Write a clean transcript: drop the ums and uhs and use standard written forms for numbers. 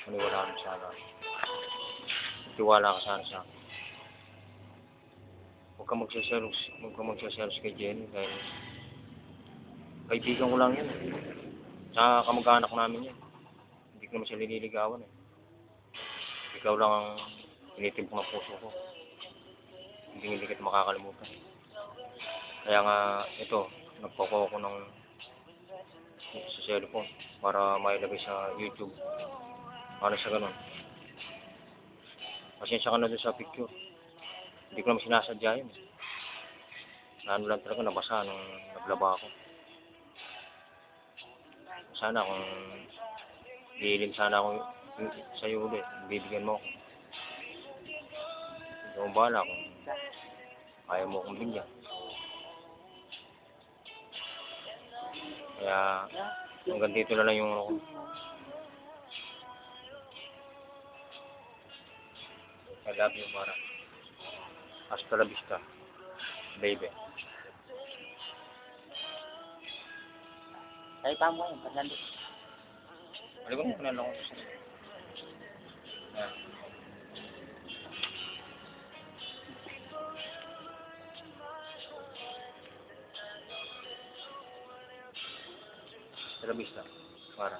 Maniwala ka sana. Tiwala ka sana sa akin. Huwag kang magsiselos kay Jenny dahil kaibigan ko lang yan. Tsaka kamag-anak namin yan. Hindi ko naman siya nililigawan eh. Ikaw lang ang tinitimpok ng puso ko. Hindi kita makakalimutan. Kaya nga, ito, nagpoko ako sa cellphone para mailagay sa YouTube. Para sa ganun. Pasensya ka na doon sa picture. Hindi ko naman sinasadya yun. Ano lang talaga, nabasa nung naglaba ako. Sana kung hihiling sana ako sa'yo ulit, bibigyan mo ako. Ikaw ang bahala kung ayaw mo akong bigyan. Kaya hanggang dito na lang yung ako. I love you, Mara. Hasta la vista, baby. Ay, tama yun. Pasando. Alam ko na pinala ko sa Ayan. Hasta la vista, Mara.